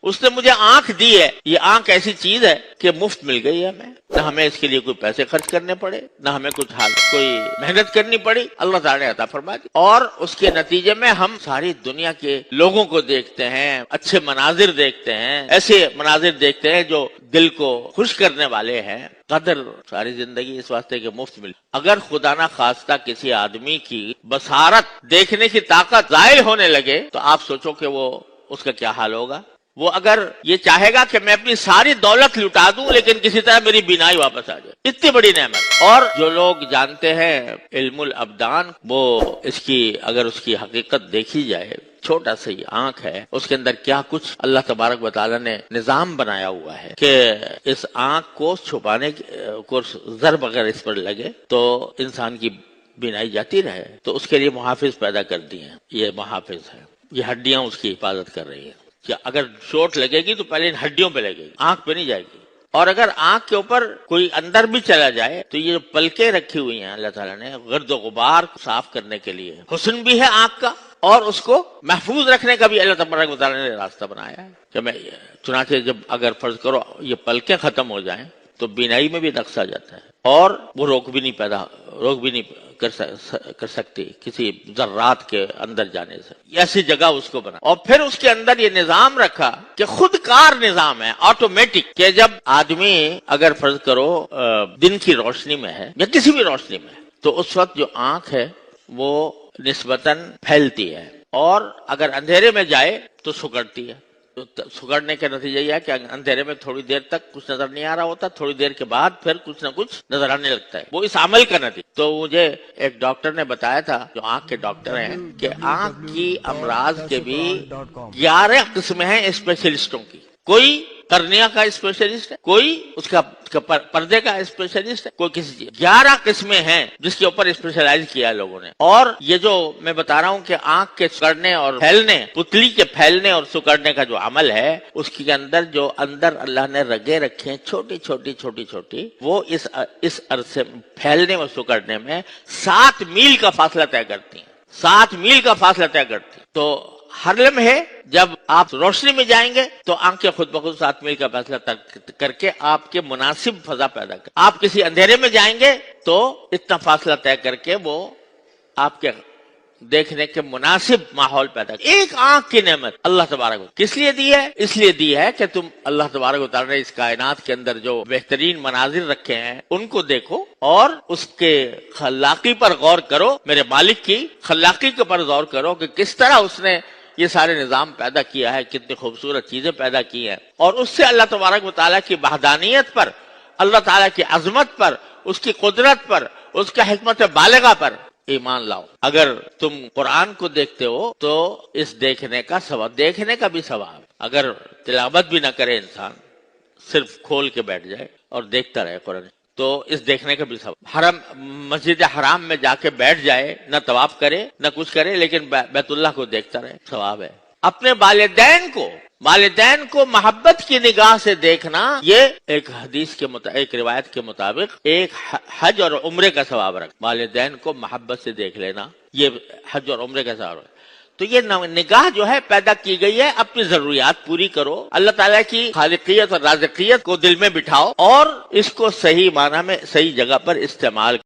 اس نے مجھے آنکھ دی ہے، یہ آنکھ ایسی چیز ہے کہ مفت مل گئی ہے ہمیں، نہ ہمیں اس کے لیے کوئی پیسے خرچ کرنے پڑے، نہ ہمیں کوئی محنت کرنی پڑی، اللہ تعالیٰ نے عطا فرما دی، اور اس کے نتیجے میں ہم ساری دنیا کے لوگوں کو دیکھتے ہیں، اچھے مناظر دیکھتے ہیں، ایسے مناظر دیکھتے ہیں جو دل کو خوش کرنے والے ہیں۔ قدر ساری زندگی اس واسطے کہ مفت مل، اگر خدا نہ خواستہ کسی آدمی کی بصارت دیکھنے کی طاقت ضائع ہونے لگے تو آپ سوچو کہ وہ اس کا کیا حال ہوگا۔ وہ اگر یہ چاہے گا کہ میں اپنی ساری دولت لٹا دوں لیکن کسی طرح میری بینائی واپس آ جائے، اتنی بڑی نعمت۔ اور جو لوگ جانتے ہیں علم الابدان، وہ اس کی اگر اس کی حقیقت دیکھی جائے، چھوٹا سا یہ آنکھ ہے، اس کے اندر کیا کچھ اللہ تبارک و تعالیٰ نے نظام بنایا ہوا ہے کہ اس آنکھ کو چھپانے کو ضرب اگر اس پر لگے تو انسان کی بینائی جاتی رہے، تو اس کے لیے محافظ پیدا کر دی ہیں۔ یہ محافظ ہے، یہ ہڈیاں اس کی حفاظت کر رہی ہیں کہ اگر چوٹ لگے گی تو پہلے ان ہڈیوں پہ لگے گی، آنکھ پہ نہیں جائے گی۔ اور اگر آنکھ کے اوپر کوئی اندر بھی چلا جائے تو یہ جو پلکیں رکھی ہوئی ہیں اللہ تعالیٰ نے گرد و غبار کو صاف کرنے کے لیے، حسن بھی ہے آنکھ کا اور اس کو محفوظ رکھنے کا بھی اللہ تبارک و تعالیٰ نے راستہ بنایا ہے کہ میں چنانچہ جب اگر فرض کرو یہ پلکیں ختم ہو جائیں تو بینائی میں بھی نقص آ جاتا ہے، اور وہ روک بھی نہیں کر سکتی کسی ذرات کے اندر جانے سے، ایسی جگہ اس کو بنا۔ اور پھر اس کے اندر یہ نظام رکھا کہ خود کار نظام ہے، آٹومیٹک، کہ جب آدمی اگر فرض کرو دن کی روشنی میں ہے یا کسی بھی روشنی میں ہے تو اس وقت جو آنکھ ہے وہ نسبتاً پھیلتی ہے، اور اگر اندھیرے میں جائے تو سکڑتی ہے۔ تو سکڑنے کا نتیجہ یہ ہے کہ اندھیرے میں تھوڑی دیر تک کچھ نظر نہیں آ رہا ہوتا، تھوڑی دیر کے بعد پھر کچھ نہ کچھ نظر آنے لگتا ہے، وہ اس عمل کا نتیجہ۔ تو مجھے ایک ڈاکٹر نے بتایا تھا، جو آنکھ کے ڈاکٹر ہیں، کہ آنکھ کی امراض کے بھی 11 قسمیں ہیں اسپیشلسٹوں کی۔ کوئی کرنیا کا اسپیشلسٹ ہے، کوئی اس کا پردے کا اسپیشلسٹ ہے، کوئی کسی چیز۔ 11 قسمیں ہیں جس کے اوپر اسپیشلائز کیا ہے لوگوں نے۔ اور یہ جو میں بتا رہا ہوں کہ آنکھ کے سکڑنے اور پھیلنے، پتلی کے پھیلنے اور سکڑنے کا جو عمل ہے، اس کے اندر جو اللہ نے رگیں رکھے ہیں چھوٹی چھوٹی، وہ اس عرصے پھیلنے اور سکڑنے میں 7 میل کا فاصلہ طے کرتی ہیں، 7 میل کا فاصلہ طے کرتی ہیں۔ تو ہر لمحے جب آپ روشنی میں جائیں گے تو آنکھیں خود بخود 7 میل کا فاصلہ کر کے آپ کے مناسب فضا پیدا کر، آپ کسی اندھیرے میں جائیں گے تو اتنا فاصلہ طے کر کے وہ آپ کے دیکھنے کے مناسب ماحول پیدا کر۔ ایک آنکھ کی نعمت اللہ تبارک و کس لیے دی ہے؟ اس لیے دی ہے کہ تم اللہ تبارک و تعالیٰ نے اس کائنات کے اندر جو بہترین مناظر رکھے ہیں ان کو دیکھو اور اس کے خلاقی پر غور کرو، میرے مالک کی خلاقی کے پر غور کرو کہ کس طرح اس نے یہ سارے نظام پیدا کیا ہے، کتنی خوبصورت چیزیں پیدا کی ہیں، اور اس سے اللہ تبارک و تعالیٰ کی وحدانیت پر، اللہ تعالیٰ کی عظمت پر، اس کی قدرت پر، اس کا حکمت بالغہ پر ایمان لاؤ۔ اگر تم قرآن کو دیکھتے ہو تو اس دیکھنے کا ثواب، دیکھنے کا بھی ثواب، اگر تلاوت بھی نہ کرے انسان، صرف کھول کے بیٹھ جائے اور دیکھتا رہے قرآن، تو اس دیکھنے کا بھی ثواب۔ مسجد حرام میں جا کے بیٹھ جائے، نہ طواف کرے نہ کچھ کرے لیکن بیت اللہ کو دیکھتا رہے، ثواب ہے۔ اپنے والدین کو محبت کی نگاہ سے دیکھنا، یہ ایک حدیث کے ایک روایت کے مطابق ایک حج اور عمرے کا ثواب رکھ، والدین کو محبت سے دیکھ لینا، یہ حج اور عمرے کا ثواب رکھ۔ تو یہ نگاہ جو ہے پیدا کی گئی ہے، اپنی ضروریات پوری کرو، اللہ تعالیٰ کی خالقیت اور رازقیت کو دل میں بٹھاؤ اور اس کو صحیح معنی میں صحیح جگہ پر استعمال